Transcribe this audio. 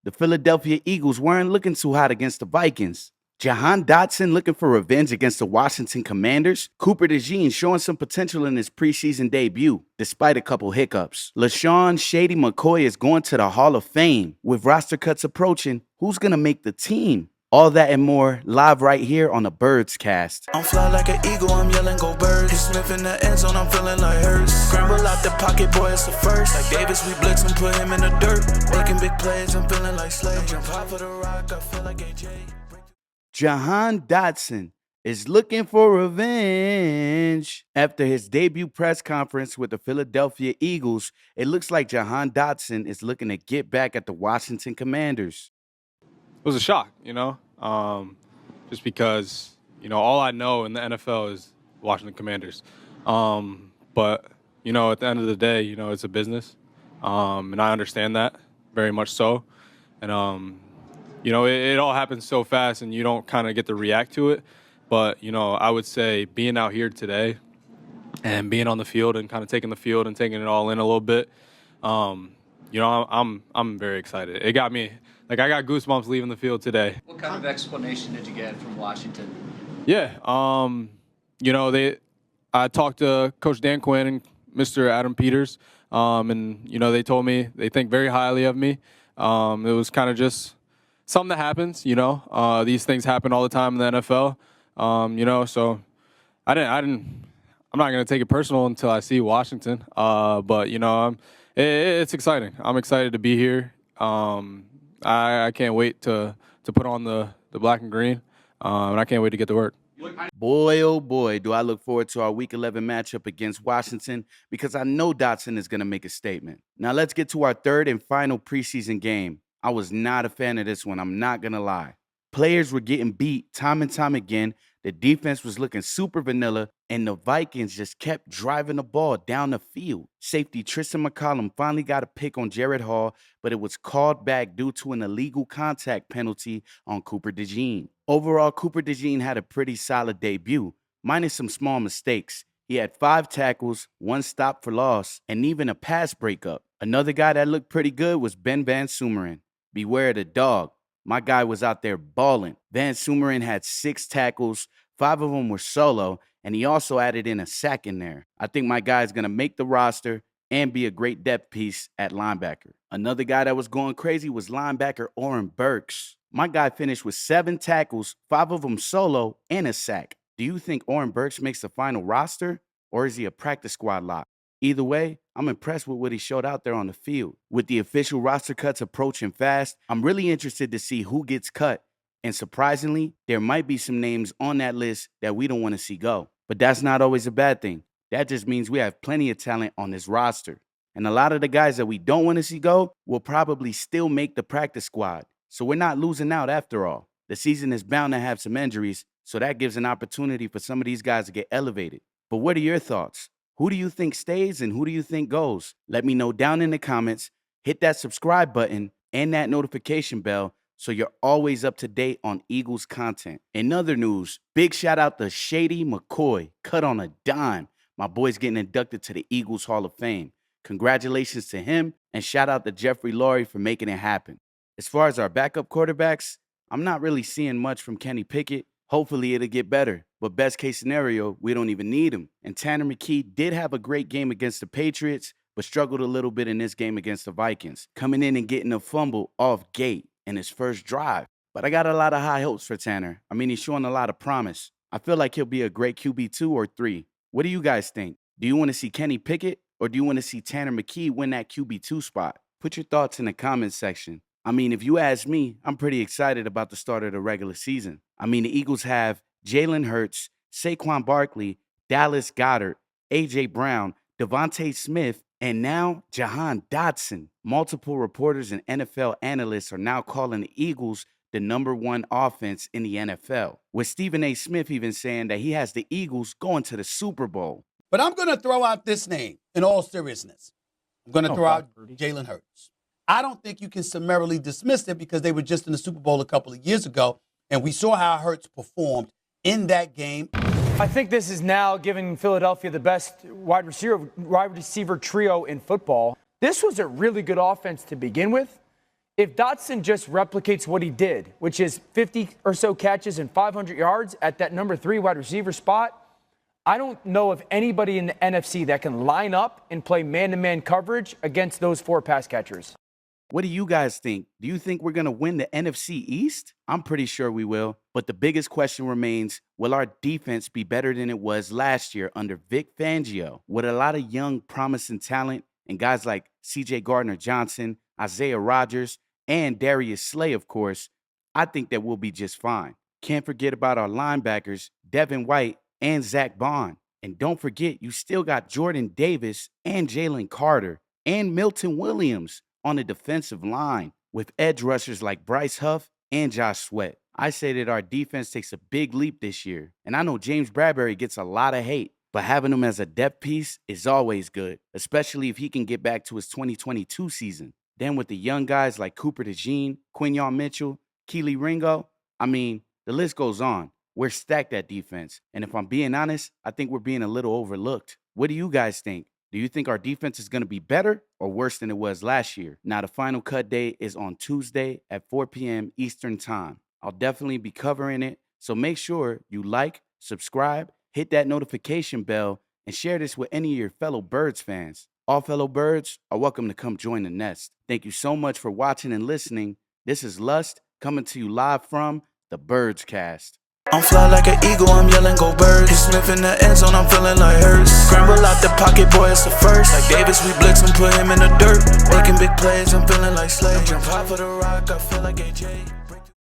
The Philadelphia Eagles weren't looking too hot against the Vikings. Jahan Dotson looking for revenge against the Washington Commanders. Cooper DeJean showing some potential in his preseason debut, despite a couple hiccups. Shady McCoy is going to the Hall of Fame. With roster cuts approaching, who's going to make the team? All that and more live right here on the Birds Cast. I'm fly like an eagle, I'm yelling go Birds. He Smith in the end zone, I'm feeling like Hurts. Scramble out the pocket, boy, it's the first. Like Davis, we blitz and put him in the dirt. Making big plays, I'm feeling like Slade. Jump high for the rock, I feel like AJ. Jahan Dotson is looking for revenge. After his debut press conference with the Philadelphia Eagles, it looks like Jahan Dotson is looking to get back at the Washington Commanders. It was a shock, just because, all I know in the NFL is Washington Commanders. But, at the end of the day, it's a business. And I understand that very much so. And, it all happens so fast and you don't kind of get to react to it. But, I would say being out here today and being on the field and kind of taking the field and taking it all in a little bit, I'm very excited. It got me. I got goosebumps leaving the field today. What kind of explanation did you get from Washington? Yeah, I talked to Coach Dan Quinn and Mr. Adam Peters, and they told me they think very highly of me. It was kind of just something that happens. These things happen all the time in the NFL. So I'm not gonna take it personal until I see Washington. But it's exciting. I'm excited to be here. I can't wait to put on the black and green, and I can't wait to get to work. Boy, oh boy, do I look forward to our Week 11 matchup against Washington because I know Dotson is going to make a statement. Now let's get to our third and final preseason game. I was not a fan of this one, I'm not going to lie. Players were getting beat time and time again. The defense was looking super vanilla, and the Vikings just kept driving the ball down the field. Safety Tristan McCollum finally got a pick on Jared Hall, but it was called back due to an illegal contact penalty on Cooper DeJean. Overall, Cooper DeJean had a pretty solid debut, minus some small mistakes. He had 5 tackles, 1 stop for loss, and even a pass breakup. Another guy that looked pretty good was VanSumeren. Beware the dog. My guy was out there balling. VanSumeren had 6 tackles, 5 of them were solo, and he also added in a sack in there. I think my guy is going to make the roster and be a great depth piece at linebacker. Another guy that was going crazy was linebacker Oren Burks. My guy finished with 7 tackles, 5 of them solo, and a sack. Do you think Oren Burks makes the final roster, or is he a practice squad lock? Either way, I'm impressed with what he showed out there on the field. With the official roster cuts approaching fast, I'm really interested to see who gets cut. And surprisingly, there might be some names on that list that we don't want to see go. But that's not always a bad thing. That just means we have plenty of talent on this roster. And a lot of the guys that we don't want to see go will probably still make the practice squad. So we're not losing out after all. The season is bound to have some injuries, so that gives an opportunity for some of these guys to get elevated. But what are your thoughts? Who do you think stays and who do you think goes? Let me know down in the comments. Hit that subscribe button and that notification bell so you're always up to date on Eagles content. In other news, big shout out to Shady McCoy, cut on a dime. My boy's getting inducted to the Eagles Hall of Fame. Congratulations to him, and shout out to Jeffrey Lurie for making it happen. As far as our backup quarterbacks, I'm not really seeing much from Kenny Pickett. Hopefully it'll get better, but best case scenario, we don't even need him. And Tanner McKee did have a great game against the Patriots, but struggled a little bit in this game against the Vikings, coming in and getting a fumble off gate in his first drive. But I got a lot of high hopes for Tanner. I mean, he's showing a lot of promise. I feel like he'll be a great QB2 or 3. What do you guys think? Do you want to see Kenny Pickett, or do you want to see Tanner McKee win that QB2 spot? Put your thoughts in the comments section. I mean, if you ask me, I'm pretty excited about the start of the regular season. I mean, the Eagles have Jalen Hurts, Saquon Barkley, Dallas Goedert, A.J. Brown, Devontae Smith, and now Jahan Dotson. Multiple reporters and NFL analysts are now calling the Eagles the #1 offense in the NFL, with Stephen A. Smith even saying that he has the Eagles going to the Super Bowl. But I'm going to throw out this name in all seriousness. I'm going to throw out Jalen Hurts. I don't think you can summarily dismiss it because they were just in the Super Bowl a couple of years ago, and we saw how Hurts performed in that game. I think this is now giving Philadelphia the best wide receiver trio in football. This was a really good offense to begin with, If Dotson just replicates what he did, which is 50 or so catches and 500 yards at that number 3 wide receiver spot, I don't know of anybody in the NFC that can line up and play man-to-man coverage against those 4 pass catchers. What do you guys think? Do you think we're going to win the NFC East? I'm pretty sure we will. But the biggest question remains, will our defense be better than it was last year under Vic Fangio? With a lot of young, promising talent and guys like C.J. Gardner-Johnson, Isaiah Rodgers, and Darius Slay, of course, I think that we'll be just fine. Can't forget about our linebackers, Devin White and Zach Bond. And don't forget, you still got Jordan Davis and Jalen Carter and Milton Williams on the defensive line with edge rushers like Bryce Huff and Josh Sweat. I say that our defense takes a big leap this year. And I know James Bradbury gets a lot of hate, but having him as a depth piece is always good, especially if he can get back to his 2022 season. Then with the young guys like Cooper DeJean, Quinyon Mitchell, Keely Ringo, I mean, the list goes on. We're stacked at defense. And if I'm being honest, I think we're being a little overlooked. What do you guys think? Do you think our defense is going to be better or worse than it was last year? Now, the final cut day is on Tuesday at 4 p.m. Eastern Time. I'll definitely be covering it, so make sure you like, subscribe, hit that notification bell, and share this with any of your fellow Birds fans. All fellow Birds are welcome to come join the nest. Thank you so much for watching and listening. This is Lust coming to you live from the Birds Cast. I'm fly like an eagle, I'm yelling go Burks. He sniffing the end zone, I'm feeling like Hurts. Scramble out the pocket, boy, it's the first. Like Davis, we blitz and put him in the dirt. Making big plays, I'm feeling like Slade. Jump high for the rock, I feel like AJ.